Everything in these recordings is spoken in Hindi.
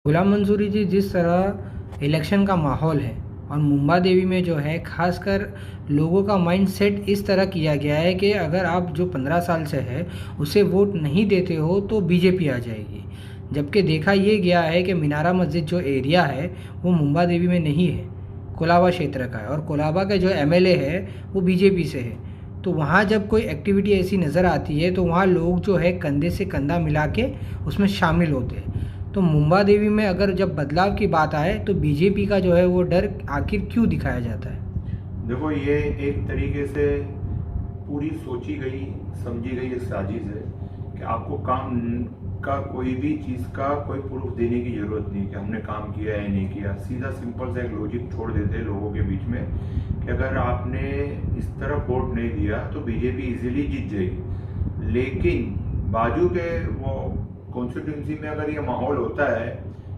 गुलाम मंसूरी जी, जिस तरह इलेक्शन का माहौल है और मुंबा देवी में जो है खासकर लोगों का माइंड सेट इस तरह किया गया है कि अगर आप जो 15 साल से है उसे वोट नहीं देते हो तो बीजेपी आ जाएगी। जबकि देखा ये गया है कि मीनारा मस्जिद जो एरिया है वो मुंबा देवी में नहीं है, कोलाबा क्षेत्र का है, और कोलाबा का जो एमएलए है वो बीजेपी से है। तो वहाँ जब कोई एक्टिविटी ऐसी नज़र आती है तो वहाँ लोग जो है कंधे से कंधा मिला के उसमें शामिल होते हैं। तो मुंबा देवी में अगर जब बदलाव की बात आए तो बीजेपी का जो है वो डर आखिर क्यों दिखाया जाता है? देखो, ये एक तरीके से पूरी सोची गई समझी गई एक साजिश है कि आपको काम का कोई भी चीज़ का कोई प्रूफ देने की जरूरत नहीं कि हमने काम किया या नहीं किया। सीधा सिंपल सा एक लॉजिक छोड़ देते हैं लोगों के बीच में कि अगर आपने इस तरह वोट नहीं दिया तो बीजेपी इजीली जीत जाएगी। लेकिन बाजू के वो कॉन्स्टिट्यूंसी में अगर ये माहौल होता है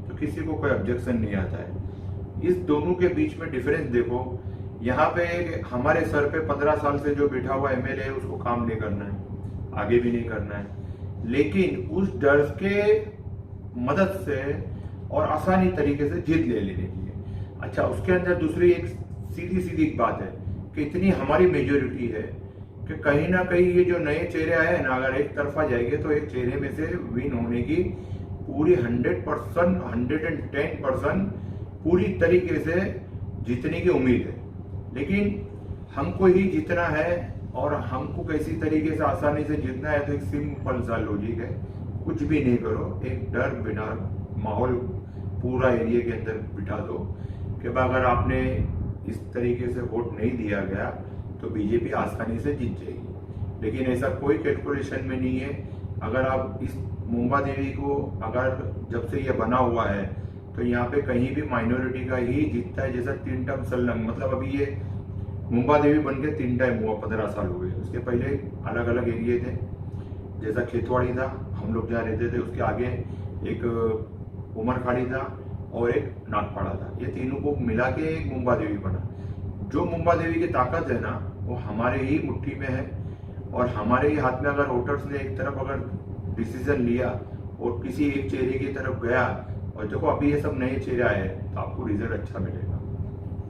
तो किसी को कोई ऑब्जेक्शन नहीं आता है। इस दोनों के बीच में डिफरेंस देखो। यहाँ पे हमारे सर पे 15 साल से जो बैठा हुआ एमएलए है उसको काम नहीं करना है, आगे भी नहीं करना है, लेकिन उस डर के मदद से और आसानी तरीके से जीत ले लेने के लिए। अच्छा, उसके अंदर दूसरी एक सीधी सीधी बात है कि इतनी हमारी मेजोरिटी है कि कहीं ना कहीं ये जो नए चेहरे आए हैं ना, अगर एक तरफा जाएंगे तो एक चेहरे में से विन होने की पूरी 100%, 110% पूरी तरीके से जीतने की उम्मीद है। लेकिन हमको ही जीतना है और हमको कैसी तरीके से आसानी से जीतना है तो एक सिंपल सा लॉजिक है, कुछ भी नहीं करो, एक डर बिना माहौल पूरा एरिया के अंदर बिठा दो कि अगर आपने इस तरीके से वोट नहीं दिया गया तो बीजेपी आसानी से जीत जाएगी। लेकिन ऐसा कोई कैलकुलेशन में नहीं है। अगर आप इस मुंबा देवी को अगर जब से ये बना हुआ है तो यहाँ पे कहीं भी माइनॉरिटी का ही जीतता है। जैसा 3 टर्म संलग्न, मतलब अभी ये मुंबा देवी बन के 3 टाइम हुआ, 15 साल हो गए। उसके पहले अलग अलग एरिए थे, जैसा खेतवाड़ी था, हम लोग जहाँ रहते थे, उसके आगे एक उमरखाड़ी था और एक नागपाड़ा था। ये तीनों को मिला के एक मुंबा देवी बना। जो मुंबा देवी की ताकत है ना वो हमारे ही मुट्ठी में है और हमारे ही हाथ में। अगर वोटर्स ने एक तरफ अगर डिसीजन लिया और किसी एक चेहरे की तरफ गया, और देखो अभी ये सब नए चेहरे आए हैं तो आपको रिजल्ट अच्छा मिलेगा।